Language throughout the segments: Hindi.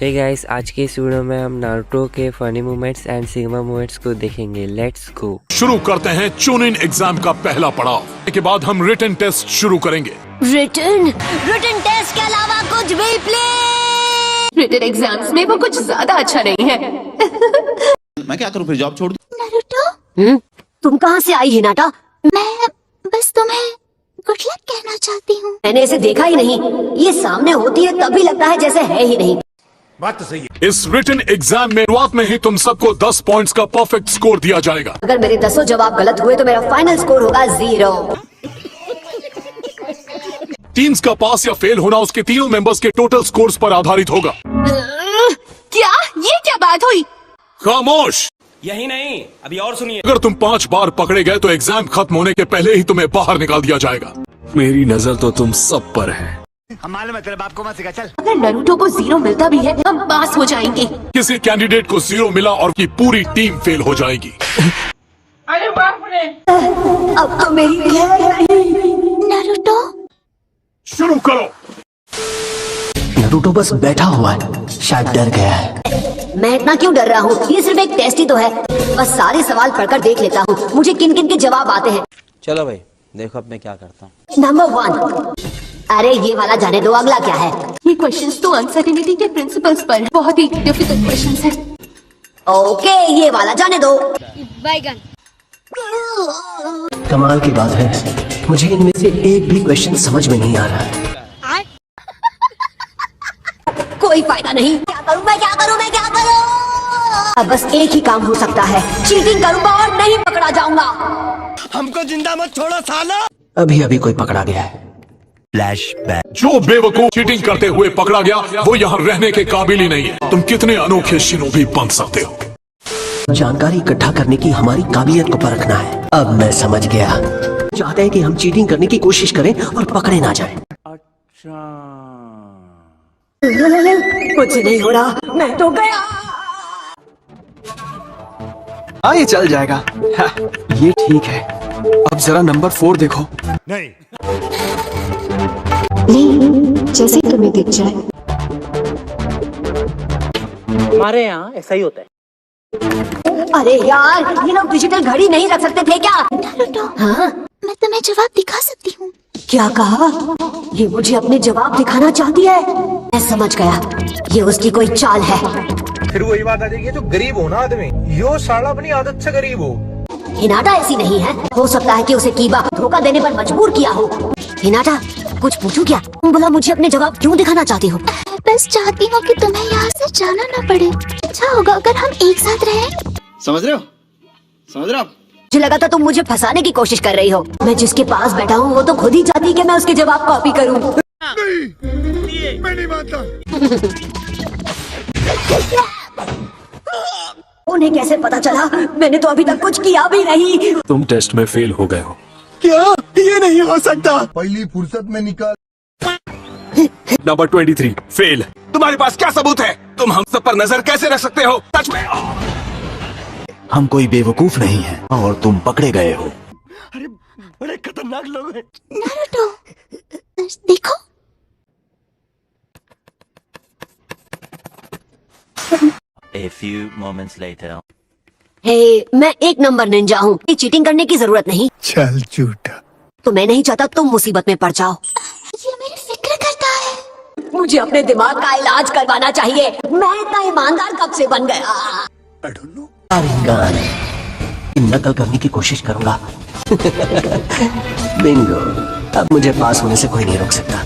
हे गाइस, आज के इस वीडियो में हम नारुतो के funny moments and sigma moments को देखेंगे। Let's go. शुरू करते हैं चून इन एग्जाम का पहला पड़ाव। इसके बाद हम रिटन टेस्ट शुरू करेंगे। रिटन टेस्ट के अलावा कुछ भी प्लीज। रिटन एग्जाम्स में वो कुछ ज्यादा अच्छा नहीं है। मैं क्या करूं फिर, जॉब छोड़ दूं? नारुतो, तुम कहाँ से आई हिनाटा? मैं बस तुम्हें गुड लक कहना चाहती हूँ। मैंने इसे देखा ही नहीं, ये सामने होती है तभी लगता है जैसे है ही नहीं। बात तो सही है। इस रिटन एग्जाम में शुरुआत में ही तुम सबको 10 पॉइंट्स का परफेक्ट स्कोर दिया जाएगा। अगर मेरे 10 जवाब गलत हुए तो मेरा फाइनल स्कोर होगा 0। टीम्स का पास या फेल होना उसके तीनों मेंबर्स के टोटल स्कोर्स पर आधारित होगा। क्या? ये क्या बात हुई? खामोश। यही नहीं, अभी और सुनिए। अगर तुम 5 बार पकड़े गए तो एग्जाम खत्म होने के पहले ही तुम्हें बाहर निकाल दिया जाएगा। मेरी नजर तो तुम सब पर है। हम मालूम है तेरे बाप को मत सिखा, चल। अगर नारुतो को 0 मिलता भी है हम पास हो जाएंगे। किसी कैंडिडेट को 0 मिला और की पूरी टीम फेल हो जाएगी। अरे बाप रे। अब तो मेरी नारुतो, शुरू करो। नारुतो बस बैठा हुआ है, शायद डर गया है। मैं इतना क्यों डर रहा हूँ? ये सिर्फ एक टेस्ट ही तो है। बस सारे सवाल पढ़कर देख लेता हूँ मुझे किन किन के जवाब आते हैं। चलो भाई, देखो अब मैं क्या करता हूँ। नंबर 1। अरे ये वाला जाने दो, अगला क्या है? ये क्वेश्चंस तो अनसर्टेनिटी के प्रिंसिपल्स पर है। बहुत ही डिफिकल्ट क्वेश्चंस है। ओके, ये वाला जाने दो। कमाल की बात है, मुझे इनमें से एक भी क्वेश्चन समझ में नहीं आ रहा है। कोई फायदा नहीं। क्या करूं मैं, क्या करूं मैं, क्या करूं? अब बस एक ही काम हो सकता है, चीटिंग करूंगा और नहीं पकड़ा जाऊंगा। हमको जिंदा मत छोड़ो साला। अभी अभी कोई पकड़ा गया है। फ्लैशबैक। जो बेवकूफ चीटिंग करते हुए पकड़ा गया वो यहाँ रहने के काबिल ही नहीं है। तुम कितने अनोखे शिनोबी बन सकते हो। जानकारी इकट्ठा करने की हमारी काबिलियत को परखना है। अब मैं समझ गया, चाहते हैं कि हम चीटिंग करने की कोशिश करें और पकड़े ना जाएं। कुछ नहीं हो रहा, मैं तो गया। हाँ, ये चल जाएगा। हाँ, ये ठीक है। अब जरा नंबर 4 देखो। नहीं, जैसे तुम्हें दिख जाए। हमारे यहाँ ऐसा ही होता है। अरे यार, ये लोग डिजिटल घड़ी नहीं रख सकते थे क्या? नारुतो, हाँ? मैं तुम्हें जवाब दिखा सकती हूँ। क्या कहा? ये मुझे अपने जवाब दिखाना चाहती है। मैं समझ गया, ये उसकी कोई चाल है। फिर वही बात आ जाएगी, जो गरीब हो ना आदमी, यो साला अपनी आदत से गरीब हो। हिनाटा ऐसी नहीं है, हो सकता है कि उसे कीबा धोखा देने पर मजबूर किया हो। हिनाटा, कुछ पूछूं क्या? तुम बोला मुझे अपने जवाब क्यों दिखाना चाहती हो? बस चाहती हूँ कि तुम्हें यहाँ से जाना न पड़े। अच्छा होगा अगर हम एक साथ रहें। समझ रहे हो? समझ रहे हो आप? मुझे लगा था तुम मुझे फंसाने की कोशिश कर रही हो। मैं जिसके पास बैठा हूँ वो तो खुद ही चाहती कि मैं उसके जवाब कॉपी करूँ। नहीं, मैं नहीं मानता। उन्हें कैसे पता चला? मैंने तो अभी तक कुछ किया भी नहीं। तुम टेस्ट में फेल हो गए हो। क्या? ये नहीं हो सकता। पहली फुर्सत में निकाल। Number 23 fail. तुम्हारे पास क्या सबूत है? तुम हम सब पर नजर कैसे रख सकते हो? सच में हम कोई बेवकूफ नहीं है और तुम पकड़े गए हो। अरे बड़े खतरनाक लोग हैं। नारुतो, देखो। A few moments later. हे, मैं 1 नंबर निंजा हूँ। चीटिंग करने की जरूरत नहीं। चल झूठा। तो मैं नहीं चाहता तुम मुसीबत में पड़ जाओ। ये मेरी फिक्र करता है। मुझे अपने दिमाग का इलाज करवाना चाहिए। मैं इतना ईमानदार कब से बन गया? नकल करने की कोशिश करूंगा। बिंगो, अब मुझे पास होने से कोई नहीं रोक सकता।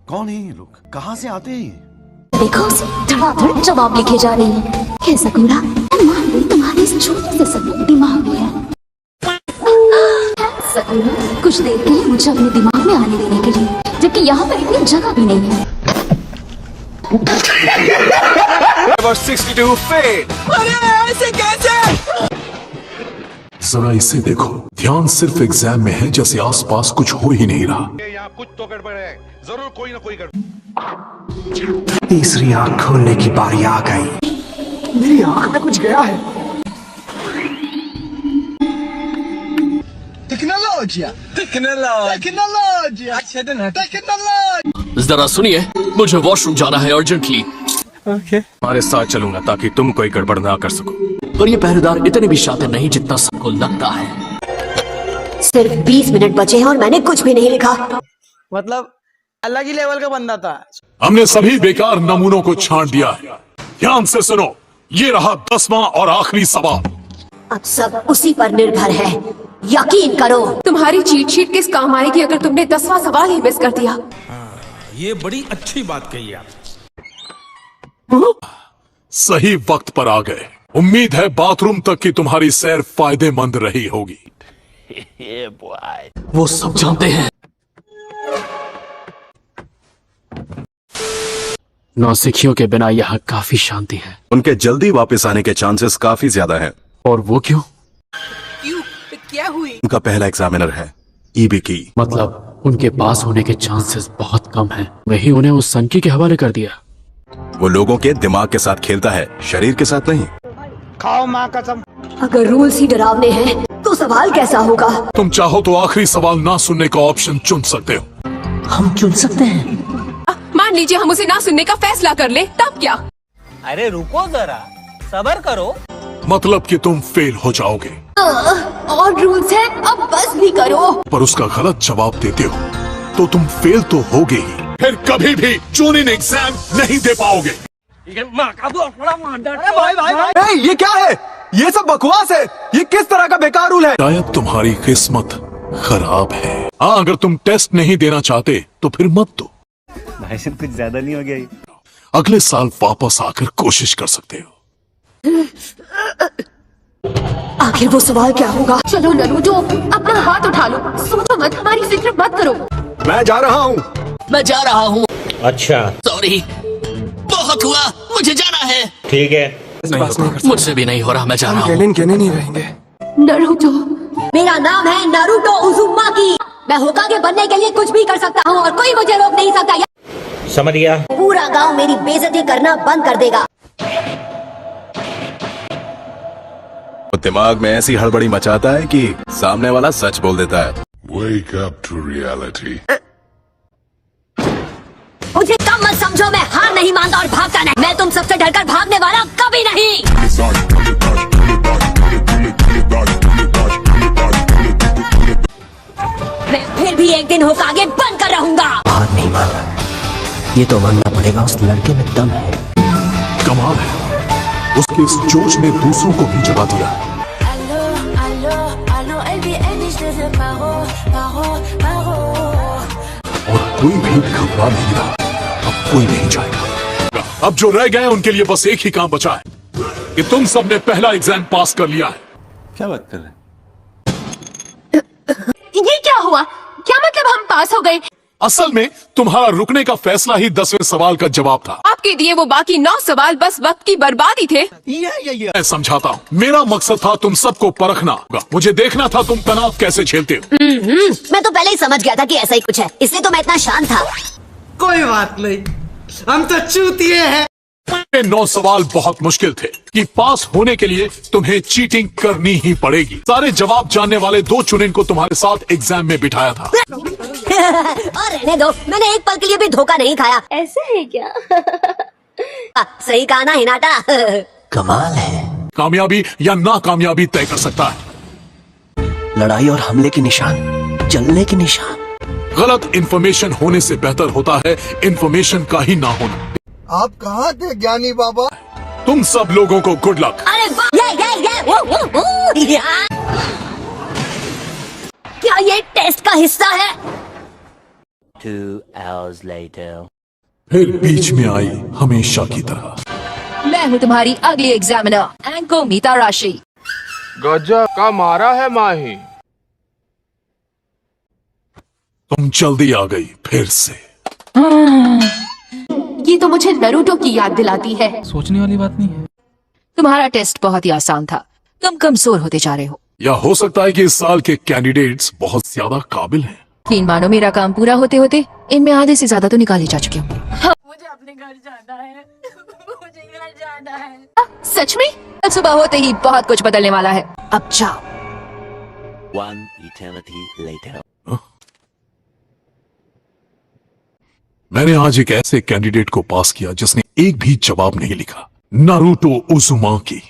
कौन है ये लोग? कहाँ से आते हैं? देखो उसे धड़ाधड़ जवाब लिखे जा रही है। कैसा कूड़ा? मैं मान गई तुम्हारे इस छोटे से सबूत दिमाग में है। सकूरा, कुछ देर के लिए मुझे अपने दिमाग में आने देने के लिए, जबकि यहाँ पर इतनी जगह भी नहीं है। Number 62 fail. अरे ऐसे कैसे? जरा इसे देखो, ध्यान सिर्फ एग्जाम में है, जैसे आसपास कुछ हो ही नहीं रहा। यहाँ कुछ तो गड़बड़ है, जरूर कोई ना कोई गड़बड़। तीसरी आंख खोलने की बारी आ गई। मेरी आंख में कुछ गया है। टेक्नोलॉजिया, टेक्नोलॉजिया। जरा सुनिए, मुझे वॉशरूम जाना है अर्जेंटली। हमारे साथ चलूंगा ताकि तुम कोई गड़बड़ ना कर सको। और ये पहरेदार इतने भी शातिर नहीं जितना सबको लगता है। सिर्फ 20 मिनट बचे हैं और मैंने कुछ भी नहीं लिखा। मतलब अलग ही लेवल का बंदा था। हमने सभी बेकार नमूनों को छांट दिया है। ध्यान से सुनो, ये रहा 10वां और आखिरी सवाल। अब सब उसी पर निर्भर है, यकीन करो। तुम्हारी चीट शीट किस काम आएगी अगर तुमने 10वां सवाल ही मिस कर दिया? ये बड़ी अच्छी बात कही आप। सही वक्त पर आ गए। उम्मीद है बाथरूम तक की तुम्हारी सैर फायदेमंद रही होगी। वो सब जानते हैं। नौसिखियों के बिना यहाँ काफी शांति है। उनके जल्दी वापस आने के चांसेस काफी ज्यादा हैं। और वो क्यों? क्या हुई? उनका पहला एग्जामिनर है ईबी की। मतलब उनके पास होने के चांसेस बहुत कम हैं। वही उन्हें उस सनकी के हवाले कर दिया। वो लोगों के दिमाग के साथ खेलता है, शरीर के साथ नहीं। खाओ माँ कसम। अगर रूल्स ही डरावने हैं तो सवाल कैसा होगा? तुम चाहो तो आखिरी सवाल ना सुनने का ऑप्शन चुन सकते हो। हम चुन सकते हैं। मान लीजिए हम उसे ना सुनने का फैसला कर ले, तब क्या? अरे रुको जरा, सब्र करो। मतलब कि तुम फेल हो जाओगे। और रूल्स है, अब बस भी करो। पर उसका गलत जवाब देते हो तो तुम फेल तो होगे ही, फिर कभी भी ट्यूनिंग एग्जाम नहीं दे पाओगे। ये क्या है? ये सब बकवास है। ये किस तरह का बेकार रूल है? शायद तुम्हारी किस्मत खराब है। हाँ, अगर तुम टेस्ट नहीं देना चाहते तो फिर मत दो। भाई साहब कुछ ज्यादा नहीं हो गया ये? अगले साल वापस आकर कोशिश कर सकते हो। आखिर वो सवाल क्या होगा? चलो नरूटो, अपना हाथ उठा लो। सोचो मत, हमारी फिक्र मत करो। मैं जा रहा हूँ। मैं जा रहा हूँ। अच्छा सॉरी, बहुत हुआ, मुझे जाना है। ठीक है। मुझसे भी नहीं हो रहा, मैं जा रहा हूँ। कहने नहीं रहेंगे। नरूटो, मेरा नाम है नारुतो उज़ुमाकी। मैं होकागे बनने के लिए कुछ भी कर सकता हूँ और कोई मुझे रोक नहीं सकता। समझ गया। पूरा गांव मेरी बेइज्जती करना बंद कर देगा। वो दिमाग में ऐसी हड़बड़ी मचाता है कि सामने वाला सच बोल देता है। Wake up to reality. मुझे कम मत समझो, मैं हार नहीं मानता और भागता नहीं। मैं तुम सबसे डरकर भागने वाला कभी नहीं। मैं फिर भी एक दिन होकागे बनकर रहूंगा। हार नहीं मान रहा, ये तो मानना पड़ेगा उस लड़के में दम है। कमाल है, उसके इस जोश ने दूसरों को भी जगा दिया। और कोई भी घबरा नहीं रहा। अब कोई नहीं जाएगा। अब जो रह गए उनके लिए बस एक ही काम बचा है कि तुम सबने पहला एग्जाम पास कर लिया है। क्या बात कर रहे हैं? ये क्या हुआ? क्या मतलब हम पास हो गए? असल में तुम्हारा रुकने का फैसला ही 10वें सवाल का जवाब था। आपके दिए वो बाकी 9 सवाल बस वक्त की बर्बादी थे। मैं समझाता हूँ, मेरा मकसद था तुम सबको परखना। मुझे देखना था तुम तनाव कैसे झेलते हो। मैं तो पहले ही समझ गया था कि ऐसा ही कुछ है, इसलिए तो मैं इतना शांत था। कोई बात नहीं, हम तो चूतिए हैं। 9 सवाल बहुत मुश्किल थे कि पास होने के लिए तुम्हें चीटिंग करनी ही पड़ेगी। सारे जवाब जानने वाले 2 चुनिन को तुम्हारे साथ एग्जाम में बिठाया था। और रहने दो, मैंने एक पल के लिए भी धोखा नहीं खाया। ऐसे है क्या? सही कहा ना हिनाटा? कमाल है। कामयाबी या नाकामयाबी तय कर सकता है। लड़ाई और हमले के निशान, जलने के निशान। गलत इन्फॉर्मेशन होने से बेहतर होता है इन्फॉर्मेशन का ही ना होना। आप कहाँ थे ज्ञानी बाबा? तुम सब लोगों को गुड लक। अरे क्या ये टेस्ट का हिस्सा है? 2 hours later. फिर बीच में आई हमेशा की तरह। मैं हूँ तुम्हारी अगली एग्जामिनर, एंको मीता राशि। गजब का मारा है माही। तुम जल्दी आ गई फिर से। ये तो मुझे नरूटो की याद दिलाती है। सोचने वाली बात नहीं है। तुम्हारा टेस्ट बहुत ही आसान था, तुम कमजोर होते जा रहे हो। या हो सकता है कि इस साल के कैंडिडेट्स बहुत ज्यादा काबिल हैं। 3 मानो मेरा काम पूरा होते होते इनमें आधे से ज्यादा तो निकाले जा चुके होंगे। मुझे अपने घर जाना है। मुझे घर जाना है। सच में? कल सुबह होते ही बहुत कुछ बदलने वाला है। अब जाओ। 1 eternity later. मैंने आज एक ऐसे कैंडिडेट को पास किया जिसने एक भी जवाब नहीं लिखा। Naruto Uzumaki.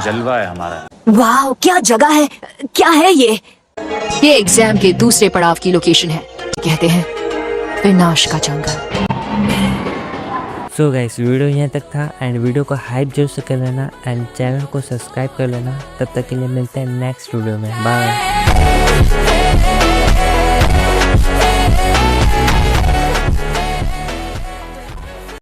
जलवा है हमारा। वाह, क्या जगह है, क्या है ये? ये एग्जाम के दूसरे पड़ाव की लोकेशन है। कहते हैं विनाश का जंगल। सो गाइस, वीडियो यहाँ तक था एंड वीडियो को हाइप जरूर से कर लेना एंड चैनल को सब्सक्राइब कर लेना। तब तक के लिए मिलते हैं नेक्स्ट वीडियो में। बाय।